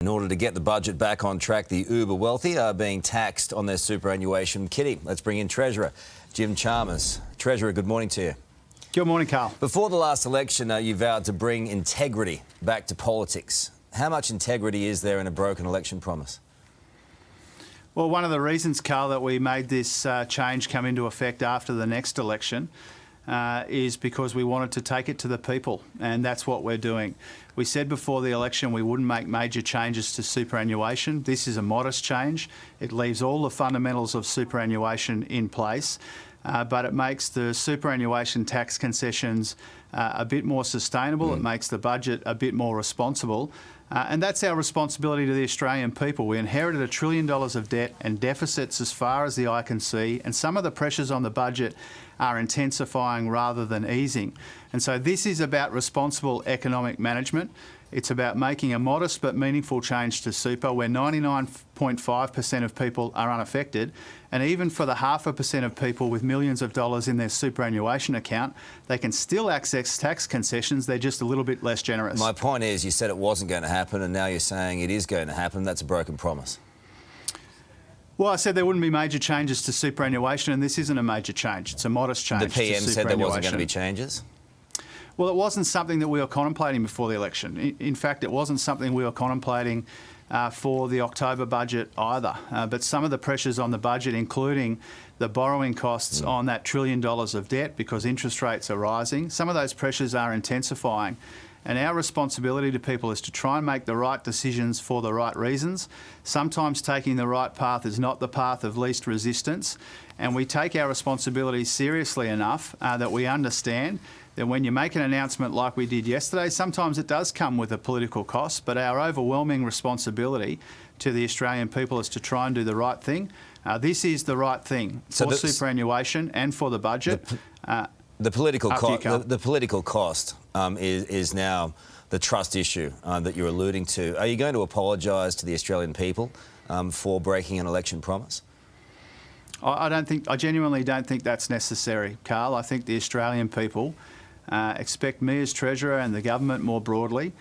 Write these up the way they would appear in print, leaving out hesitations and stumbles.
In order to get the budget back on track, the uber wealthy are being taxed on their superannuation kitty. Let's bring in Treasurer Jim Chalmers. Treasurer, good morning to you. Good morning, Karl. Before the last election, you vowed to bring integrity back to politics. How much integrity is there in a broken election promise? Well, one of the reasons, Karl, that we made this change come into effect after the next election is because we wanted to take it to the people, and that's what we're doing. We said before the election we wouldn't make major changes to superannuation. This is a modest change. It leaves all the fundamentals of superannuation in place, but it makes the superannuation tax concessions a bit more sustainable. It makes the budget a bit more responsible. And that's our responsibility to the Australian people. We inherited $1 trillion of debt and deficits as far as the eye can see, and some of the pressures on the budget are intensifying rather than easing. And so this is about responsible economic management. It's about making a modest but meaningful change to super, where 99.5% of people are unaffected. And even for the 0.5% of people with millions of dollars in their superannuation account, they can still access tax concessions. They're just a little bit less generous. My point is, you said it wasn't going to happen, and now you're saying it is going to happen. That's a broken promise. Well, I said there wouldn't be major changes to superannuation, and this isn't a major change. It's a modest change. The PM said there wasn't going to be changes? Well, it wasn't something that we were contemplating before the election. In fact, it wasn't something we were contemplating for the October budget either. But some of the pressures on the budget, including the borrowing costs on that $1 trillion of debt because interest rates are rising, some of those pressures are intensifying. And our responsibility to people is to try and make the right decisions for the right reasons. Sometimes taking the right path is not the path of least resistance. And we take our responsibilities seriously enough that we understand that when you make an announcement like we did yesterday, sometimes it does come with a political cost, but our overwhelming responsibility to the Australian people is to try and do the right thing. This is the right thing for superannuation and for the budget. The political cost is now the trust issue that you're alluding to. Are you going to apologise to the Australian people for breaking an election promise? I genuinely don't think that's necessary, Karl. I think the Australian people expect me as Treasurer and the government more broadly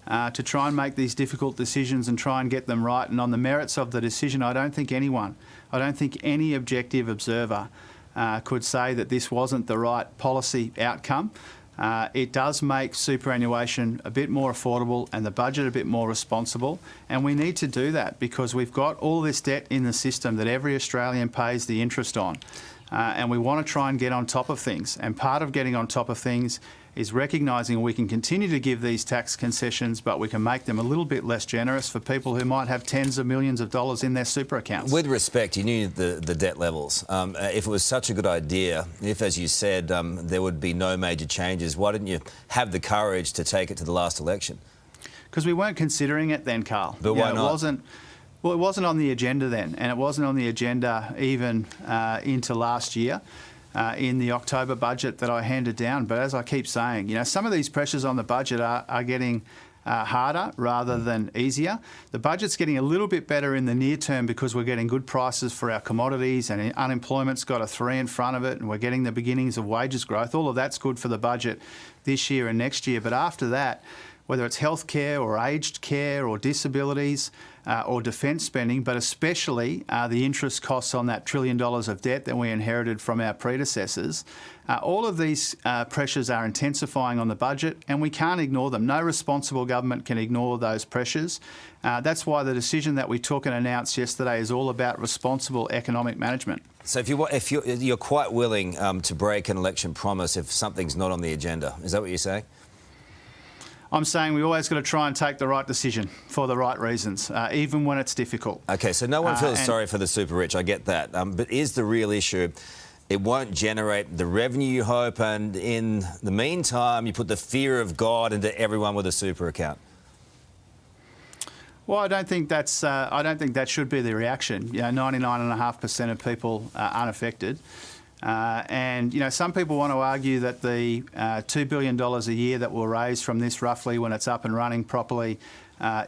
to try and make these difficult decisions and try and get them right. And on the merits of the decision, I don't think any objective observer could say that this wasn't the right policy outcome. It does make superannuation a bit more affordable and the budget a bit more responsible, and we need to do that because we've got all this debt in the system that every Australian pays the interest on, and we want to try and get on top of things. And part of getting on top of things is recognising we can continue to give these tax concessions, but we can make them a little bit less generous for people who might have tens of millions of dollars in their super accounts. With respect, you knew the debt levels. If it was such a good idea, if, as you said, there would be no major changes, why didn't you have the courage to take it to the last election? Because we weren't considering it then, Karl. But why not? Well, it wasn't on the agenda then, and it wasn't on the agenda even into last year. In the October budget that I handed down. But as I keep saying, you know, some of these pressures on the budget are getting harder rather than easier. The budget's getting a little bit better in the near term because we're getting good prices for our commodities and unemployment's got a 3 in front of it and we're getting the beginnings of wages growth. All of that's good for the budget this year and next year. But after that, whether it's healthcare or aged care or disabilities or defence spending, but especially the interest costs on that $1 trillion of debt that we inherited from our predecessors, all of these pressures are intensifying on the budget and we can't ignore them. No responsible government can ignore those pressures. That's why the decision that we took and announced yesterday is all about responsible economic management. So if you're quite willing to break an election promise if something's not on the agenda, is that what you're saying? I'm saying we always got to try and take the right decision for the right reasons, even when it's difficult. OK, so no one feels sorry for the super rich, I get that. But is the real issue it won't generate the revenue you hope, and in the meantime you put the fear of God into everyone with a super account? Well, I don't think that should be the reaction. You know, 99.5% of people are unaffected. And, you know, some people want to argue that the $2 billion a year that we'll raise from this roughly when it's up and running properly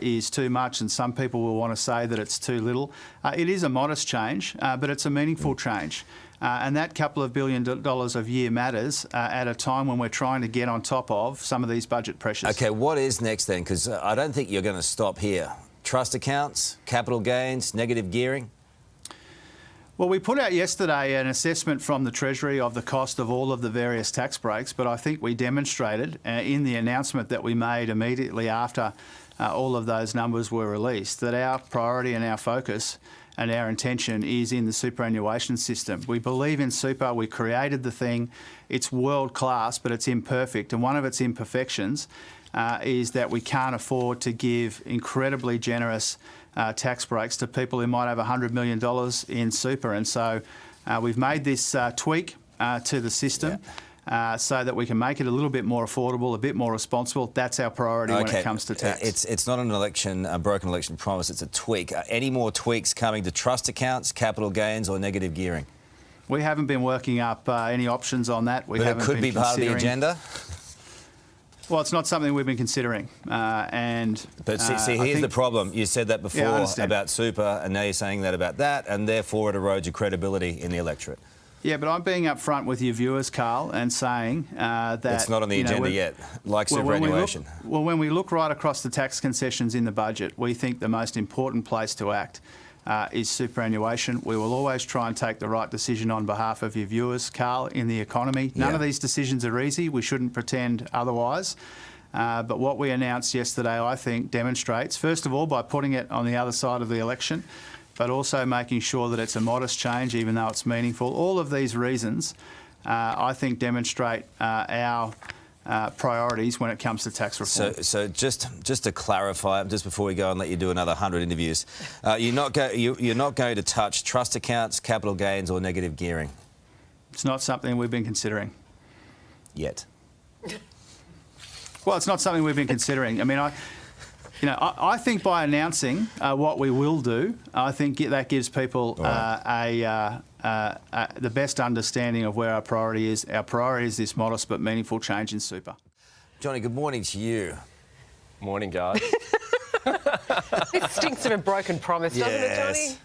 is too much, and some people will want to say that it's too little. It is a modest change, but it's a meaningful change. And that couple of $1 billion a year matters at a time when we're trying to get on top of some of these budget pressures. OK, what is next then? Because I don't think you're going to stop here. trust accounts, capital gains, negative gearing? Well, we put out yesterday an assessment from the Treasury of the cost of all of the various tax breaks, but I think we demonstrated in the announcement that we made immediately after all of those numbers were released that our priority and our focus and our intention is in the superannuation system. We believe in super. We created the thing. It's world class, but it's imperfect. And one of its imperfections is that we can't afford to give incredibly generous tax breaks to people who might have $100 million in super. And so we've made this tweak to the system. So that we can make it a little bit more affordable, a bit more responsible. That's our priority when it comes to tax. It's not a broken election promise, it's a tweak. Any more tweaks coming to trust accounts, capital gains or negative gearing? We haven't been working up any options on that. But it could be part of the agenda? Well, it's not something we've been considering. But see, here's the problem. You said that before about super, and now you're saying that about that, and therefore it erodes your credibility in the electorate. Yeah, but I'm being upfront with your viewers, Karl, and saying that... It's not on the agenda yet, like superannuation. When we look right across the tax concessions in the budget, we think the most important place to act is superannuation. We will always try and take the right decision on behalf of your viewers, Karl, in the economy. None of these decisions are easy. We shouldn't pretend otherwise. But what we announced yesterday, I think, demonstrates, first of all, by putting it on the other side of the election, but also making sure that it's a modest change, even though it's meaningful. All of these reasons, I think, demonstrate our priorities when it comes to tax reform. So just to clarify, just before we go and let you do another 100 interviews, you're not going to touch trust accounts, capital gains or negative gearing? It's not something we've been considering. Yet? Well, it's not something we've been considering. I mean, I think by announcing what we will do, I think that gives people the best understanding of where our priority is. Our priority is this modest but meaningful change in super. Johnny, good morning to you. Morning, guys. It stinks of a broken promise, doesn't it, Johnny?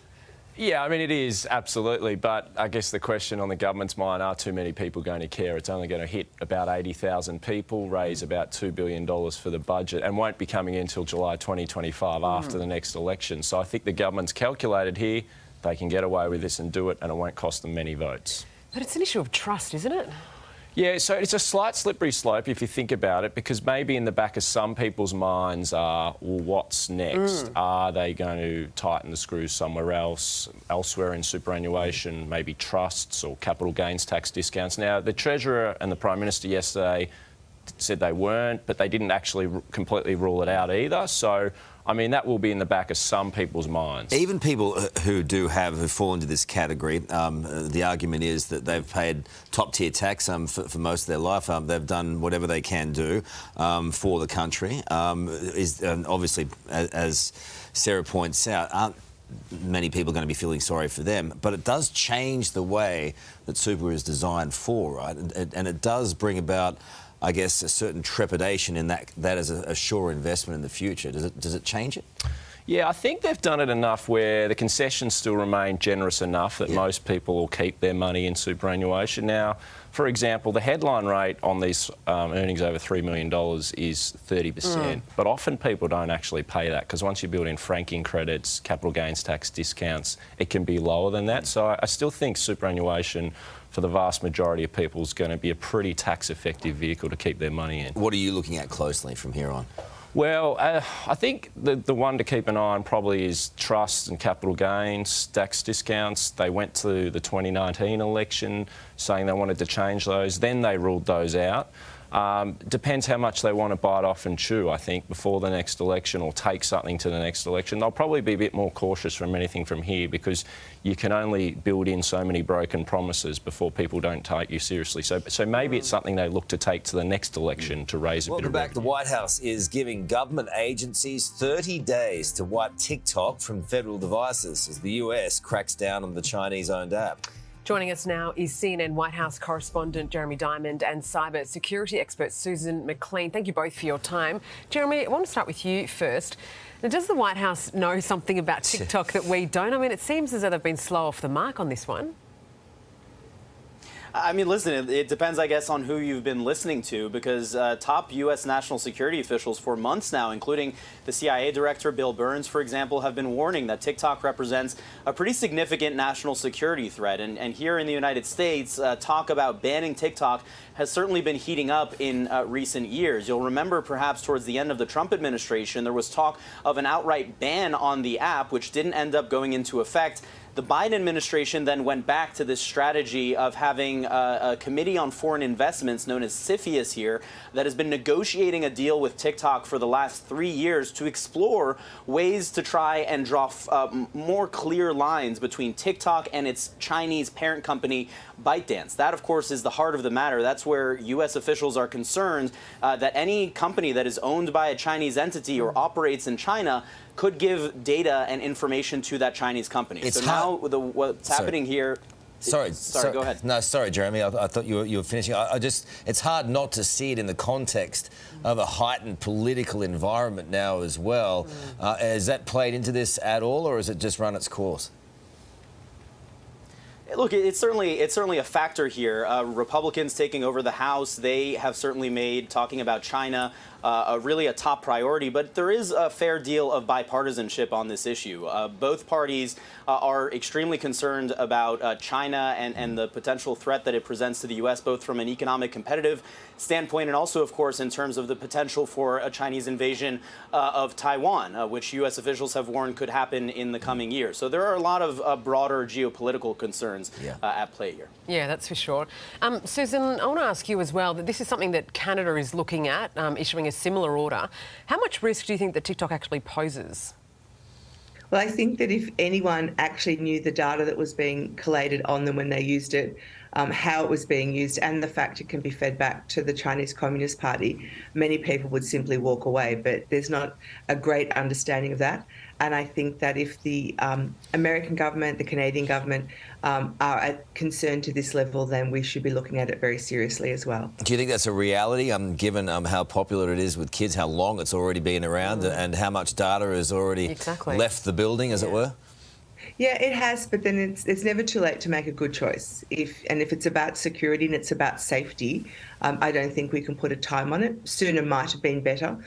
Yeah, I mean, it is, absolutely. But I guess the question on the government's mind, are too many people going to care? It's only going to hit about 80,000 people, raise about $2 billion for the budget, and won't be coming in until July 2025 after the next election. So I think the government's calculated here they can get away with this and do it, and it won't cost them many votes. But it's an issue of trust, isn't it? Yeah, so it's a slight slippery slope if you think about it, because maybe in the back of some people's minds are, well, what's next? Are they going to tighten the screws somewhere else, elsewhere in superannuation, maybe trusts or capital gains tax discounts? Now, the Treasurer and the Prime Minister yesterday said they weren't, but they didn't actually completely rule it out either. So, I mean, that will be in the back of some people's minds. Even people who fall into this category, the argument is that they've paid top-tier tax for most of their life. They've done whatever they can do for the country. Obviously, as Sarah points out, aren't many people going to be feeling sorry for them, but it does change the way that super is designed for, right? And it does bring about, I guess, a certain trepidation in that as a sure investment in the future. Does it change it? Yeah, I think they've done it enough where the concessions still remain generous enough that most people will keep their money in superannuation. Now, for example, the headline rate on these earnings over $3 million is 30%, but often people don't actually pay that, because once you build in franking credits, capital gains tax discounts, it can be lower than that. So I still think superannuation, for the vast majority of people, is going to be a pretty tax-effective vehicle to keep their money in. What are you looking at closely from here on? Well, I think the one to keep an eye on probably is trusts and capital gains tax discounts. They went to the 2019 election saying they wanted to change those. Then they ruled those out. Depends how much they want to bite off and chew, I think, before the next election, or take something to the next election. They'll probably be a bit more cautious from anything from here, because you can only build in so many broken promises before people don't take you seriously. So maybe it's something they look to take to the next election to raise a bit of revenue. Welcome back. The White House is giving government agencies 30 days to wipe TikTok from federal devices as the US cracks down on the Chinese-owned app. Joining us now is CNN White House correspondent Jeremy Diamond and cyber security expert Susan McLean. Thank you both for your time. Jeremy, I want to start with you first. Now, does the White House know something about TikTok that we don't? I mean, it seems as though they've been slow off the mark on this one. I mean, listen, it depends, I guess, on who you've been listening to, because top U.S. national security officials for months now, including the CIA director, Bill Burns, for example, have been warning that TikTok represents a pretty significant national security threat. And here in the United States, talk about banning TikTok has certainly been heating up in recent years. You'll remember perhaps towards the end of the Trump administration, there was talk of an outright ban on the app, which didn't end up going into effect. The Biden administration then went back to this strategy of having a committee on foreign investments known as CFIUS here that has been negotiating a deal with TikTok for the last 3 years to explore ways to try and draw more clear lines between TikTok and its Chinese parent company, ByteDance. That, of course, is the heart of the matter. That's where U.S. officials are concerned that any company that is owned by a Chinese entity or operates in China could give data and information to that Chinese company. It's so now what's happening here... Sorry, go ahead. No, sorry, Jeremy. I thought you were finishing. It's hard not to see it in the context of a heightened political environment now as well. Has that played into this at all, or has it just run its course? Look, it's certainly a factor here. Republicans taking over the House, they have certainly made talking about China really a top priority, but there is a fair deal of bipartisanship on this issue. Both parties are extremely concerned about China and the potential threat that it presents to the U.S., both from an economic competitive standpoint and also, of course, in terms of the potential for a Chinese invasion of Taiwan, which U.S. officials have warned could happen in the coming years. So there are a lot of broader geopolitical concerns at play here. Yeah, that's for sure. Susan, I want to ask you as well that this is something that Canada is looking at, issuing a similar order. How much risk do you think that TikTok actually poses? Well, I think that if anyone actually knew the data that was being collated on them when they used it, how it was being used, and the fact it can be fed back to the Chinese Communist Party, many people would simply walk away. But there's not a great understanding of that. And I think that if the American government, the Canadian government are concerned to this level, then we should be looking at it very seriously as well. Do you think that's a reality, given how popular it is with kids, how long it's already been around, and how much data has already left the building, as it were? Yeah, it has, but then it's never too late to make a good choice. If it's about security and it's about safety, I don't think we can put a time on it. Sooner might have been better.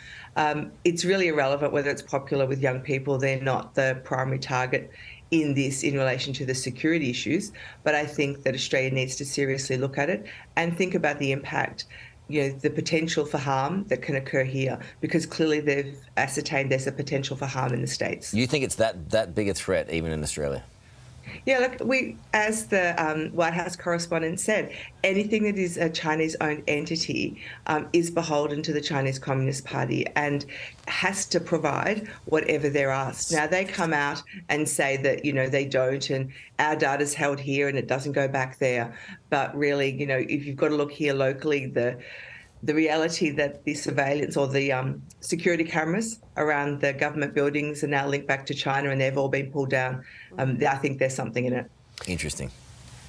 It's really irrelevant whether it's popular with young people. They're not the primary target in this in relation to the security issues. But I think that Australia needs to seriously look at it and think about the impact, the potential for harm that can occur here, because clearly they've ascertained there's a potential for harm in the States. You think it's that big a threat even in Australia? Yeah, look, as the White House correspondent said, anything that is a Chinese-owned entity is beholden to the Chinese Communist Party and has to provide whatever they're asked. Now, they come out and say that, they don't, and our data's held here and it doesn't go back there. But really, if you've got to look here locally, the reality that the surveillance or the security cameras around the government buildings are now linked back to China and they've all been pulled down, I think there's something in it. Interesting.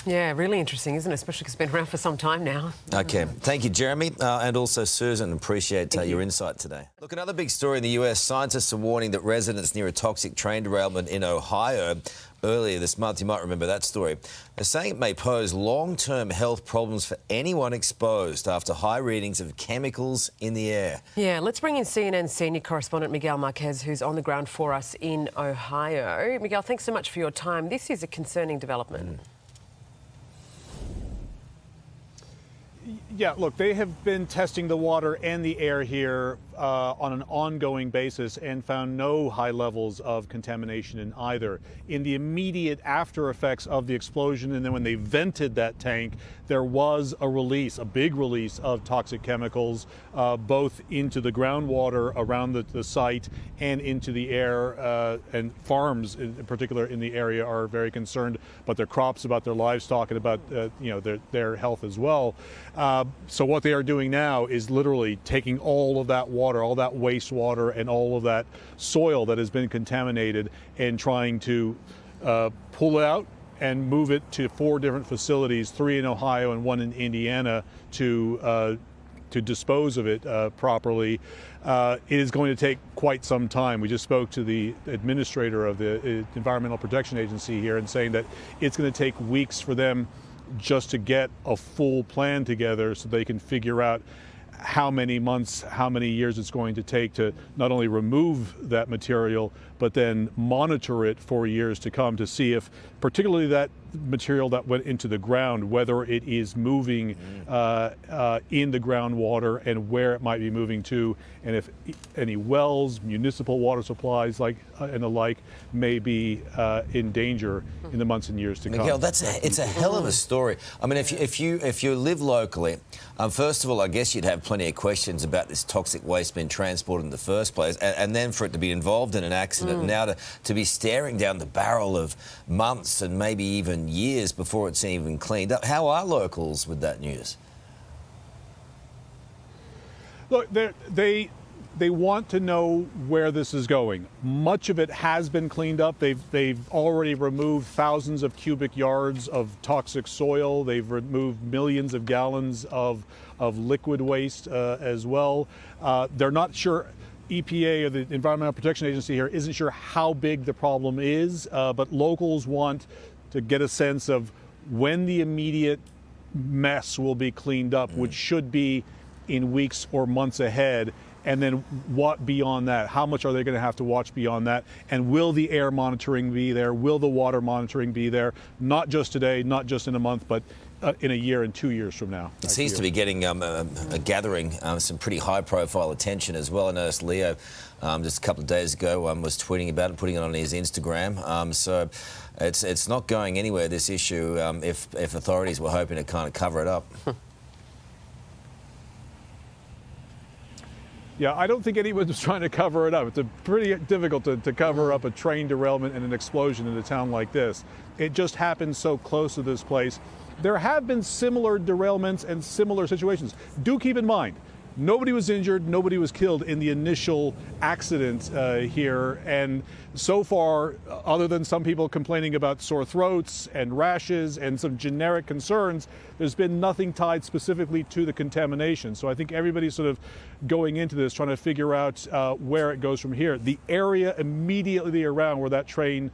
Yeah, really interesting, isn't it? Especially because it's been around for some time now. OK. Thank you, Jeremy, and also Susan. Appreciate your insight today. Look, another big story in the US. Scientists are warning that residents near a toxic train derailment in Ohio earlier this month, you might remember that story, they're saying it may pose long-term health problems for anyone exposed after high readings of chemicals in the air. Yeah, let's bring in CNN senior correspondent Miguel Marquez, who's on the ground for us in Ohio. Miguel, thanks so much for your time. This is a concerning development. Yeah, look, they have been testing the water and the air here on an ongoing basis and found no high levels of contamination in either. In the immediate after effects of the explosion, and then when they vented that tank, there was a release, a big release of toxic chemicals, both into the groundwater around the site and into the air. And farms, in particular in the area, are very concerned about their crops, about their livestock, and about their health as well. So what they are doing now is literally taking all of that water, all that wastewater, and all of that soil that has been contaminated, and trying to pull it out and move it to 4 different facilities, 3 in Ohio and 1 in Indiana, to dispose of it properly. It is going to take quite some time. We just spoke to the administrator of the Environmental Protection Agency here and saying that it's going to take weeks for them just to get a full plan together so they can figure out how many months, how many years it's going to take to not only remove that material, but then monitor it for years to come to see if, particularly that material that went into the ground, whether it is moving in the groundwater and where it might be moving to, and if any wells, municipal water supplies and the like may be in danger in the months and years to come. Miguel, it's a hell of a story. I mean, if you live locally, first of all, I guess you'd have plenty of questions about this toxic waste being transported in the first place, and then for it to be involved in an accident, now to be staring down the barrel of months and maybe even years before it's even cleaned up. How are locals with that news? Look, they want to know where this is going. Much of it has been cleaned up. They've already removed thousands of cubic yards of toxic soil. They've removed millions of gallons of liquid waste as well. They're not sure. EPA, or the Environmental Protection Agency here, isn't sure how big the problem is, but locals want to get a sense of when the immediate mess will be cleaned up, which should be in weeks or months ahead. And then what beyond that? How much are they going to have to watch beyond that? And will the air monitoring be there? Will the water monitoring be there? Not just today, not just in a month, but in a year and 2 years from now. It seems to be getting gathering some pretty high-profile attention as well. I noticed Leo just a couple of days ago was tweeting about it, putting it on his Instagram. So it's not going anywhere, this issue, if authorities were hoping to kind of cover it up. Yeah, I don't think anyone was trying to cover it up. It's pretty difficult to cover up a train derailment and an explosion in a town like this. It just happens so close to this place. There have been similar derailments and similar situations. Do keep in mind, nobody was injured, nobody was killed in the initial accident here. And so far, other than some people complaining about sore throats and rashes and some generic concerns, there's been nothing tied specifically to the contamination. So I think everybody's sort of going into this trying to figure out where it goes from here. The area immediately around where that train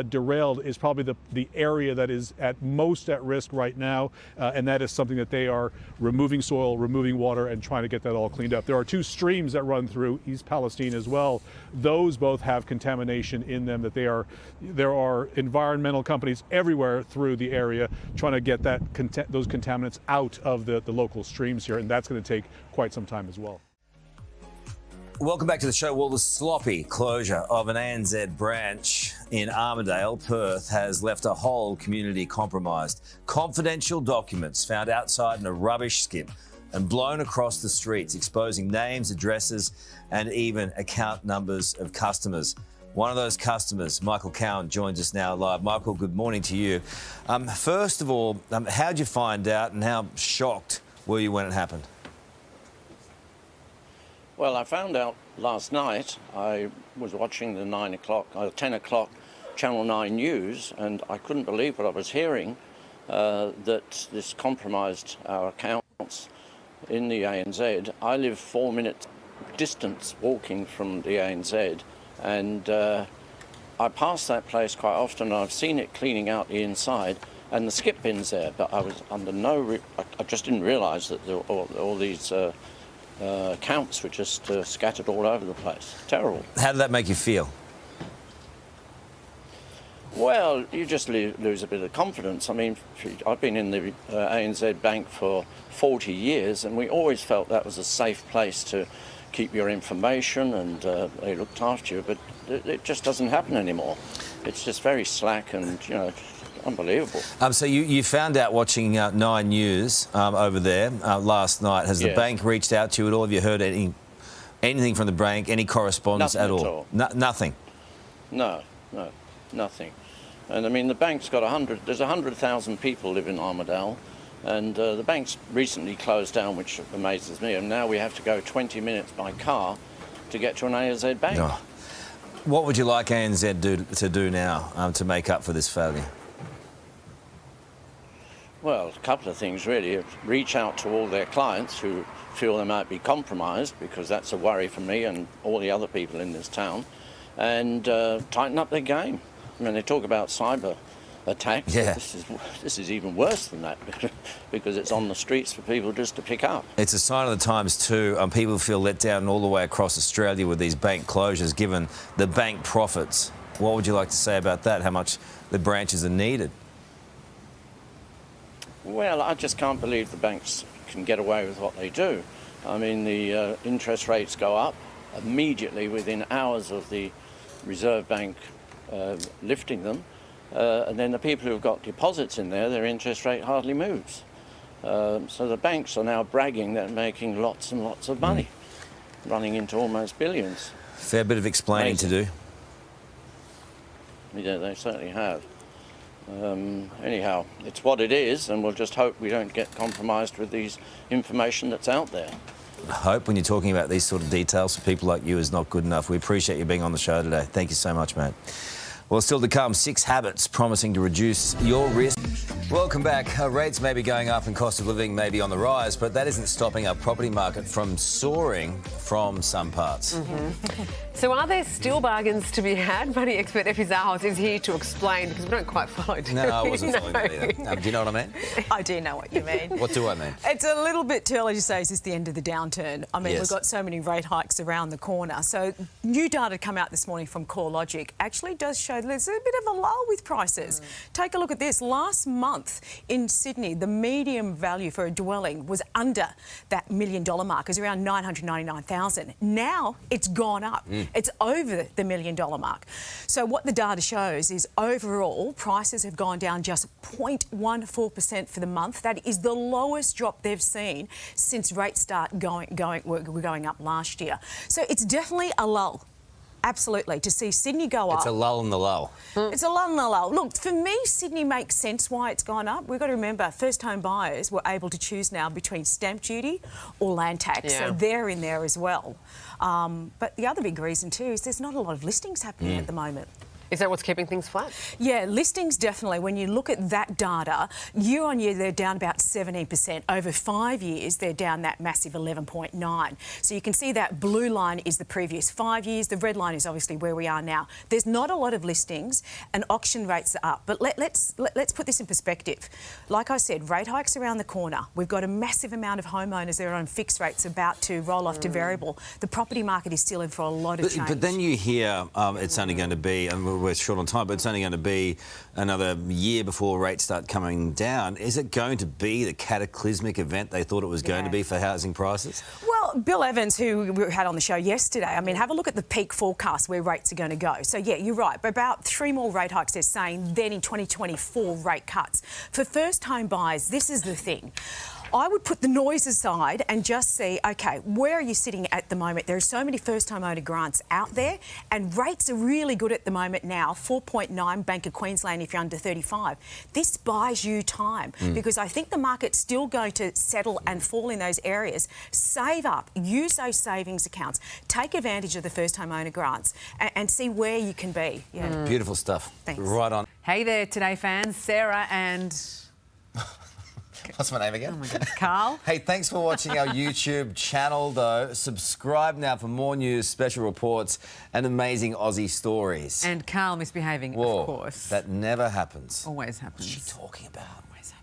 derailed is probably the area that is at most at risk right now, and that is something that they are removing soil, removing water, and trying to get that all cleaned up. There are two streams that run through East Palestine as well. Those both have contamination in them that there are environmental companies everywhere through the area trying to get those contaminants out of the local streams here, and that's going to take quite some time as well. Welcome back to the show. Well, the sloppy closure of an ANZ branch in Armidale, Perth, has left a whole community compromised. Confidential documents found outside in a rubbish skip and blown across the streets, exposing names, addresses, and even account numbers of customers. One of those customers, Michael Cowan, joins us now live. Michael, good morning to you. First of all, how did you find out and how shocked were you when it happened? Well, I found out last night. I was watching the 10 o'clock Channel 9 news, and I couldn't believe what I was hearing, that this compromised our accounts in the ANZ. I live 4 minutes distance walking from the ANZ, and I pass that place quite often. I've seen it cleaning out the inside and the skip bins there, but I was under I just didn't realise that there were all these accounts were just scattered all over the place. Terrible. How did that make you feel? Well, you just lose a bit of confidence. I mean, I've been in the ANZ Bank for 40 years, and we always felt that was a safe place to keep your information, and they looked after you, but it just doesn't happen anymore. It's just very slack and, unbelievable. So you found out watching 9 News over there last night. Has the bank reached out to you at all? Have you heard anything from the bank, any correspondence Nothing at all? Nothing? No, nothing. And I mean, the bank's got 100,000 people live in Armidale, and the bank's recently closed down, which amazes me, and now we have to go 20 minutes by car to get to an ANZ bank. Oh. What would you like ANZ to do now to make up for this failure? Well, a couple of things really. Reach out to all their clients who feel they might be compromised, because that's a worry for me and all the other people in this town, and tighten up their game. I mean, they talk about cyber attacked. Yeah. This is even worse than that because it's on the streets for people just to pick up. It's a sign of the times too. People feel let down all the way across Australia with these bank closures, given the bank profits. What would you like to say about that? How much the branches are needed? Well, I just can't believe the banks can get away with what they do. I mean, the interest rates go up immediately within hours of the Reserve Bank lifting them. And then the people who've got deposits in there, their interest rate hardly moves. So the banks are now bragging they're making lots and lots of money, running into almost billions. Fair bit of explaining to do. Yeah, they certainly have. Anyhow, it's what it is, and we'll just hope we don't get compromised with these information that's out there. Hope, when you're talking about these sort of details for people like you, is not good enough. We appreciate you being on the show today. Thank you so much, mate. Well, still to come, 6 habits promising to reduce your risk. Welcome back. Rates may be going up and cost of living may be on the rise, but that isn't stopping our property market from soaring from some parts. So are there still bargains to be had? Money expert Effie Zahos is here to explain, because we don't quite follow. No, I wasn't following that either. Do you know what I mean? I do know what you mean. What do I mean? It's a little bit too early to say, is this the end of the downturn? I mean, Yes. we've got so many rate hikes around the corner. So new data come out this morning from CoreLogic actually does show there's a bit of a lull with prices. Take a look at this. Last month in Sydney, the median value for a dwelling was under that $1 million mark. It was around $999,000. Now it's gone up. It's over the $1 million mark. So what the data shows is overall prices have gone down just 0.14% for the month. That is the lowest drop they've seen since rates were going up last year. So it's definitely a lull. Absolutely, to see Sydney go up. It's a lull in the lull. It's a lull in the lull. Look, for me, Sydney makes sense why it's gone up. We've got to remember, first-home buyers were able to choose now between stamp duty or land tax, so they're in there as well. But the other big reason too is there's not a lot of listings happening at the moment. Is that what's keeping things flat? Yeah, listings definitely. When you look at that data, year on year they're down about 17%. Over 5 years they're down that massive 11.9. So you can see that blue line is the previous 5 years. The red line is obviously where we are now. There's not a lot of listings and auction rates are up. But let's put this in perspective. Like I said, rate hikes around the corner. We've got a massive amount of homeowners that are on fixed rates about to roll off to variable. The property market is still in for a lot of change. But then you hear it's only going to be, and we're short on time, but it's only going to be another year before rates start coming down. Is it going to be the cataclysmic event they thought it was going to be for housing prices? Well, Bill Evans, who we had on the show yesterday, I mean, have a look at the peak forecast where rates are going to go. So, yeah, you're right. But about 3 more rate hikes, they're saying, then in 2024, rate cuts. For first-home buyers, this is the thing. I would put the noise aside and just see, OK, where are you sitting at the moment? There are so many first-home owner grants out there and rates are really good at the moment now, 4.9 Bank of Queensland if you're under 35. This buys you time because I think the market's still going to settle and fall in those areas. Save up, use those savings accounts, take advantage of the first-home owner grants and see where you can be. Yeah. Beautiful stuff. Thanks. Right on. Hey there, Today fans. Sarah and... What's my name again? Oh my God, Karl. Hey, thanks for watching our YouTube channel, though. Subscribe now for more news, special reports, and amazing Aussie stories. And Karl misbehaving, Whoa, of course. that never happens. Always happens. What's she talking about? Always happens.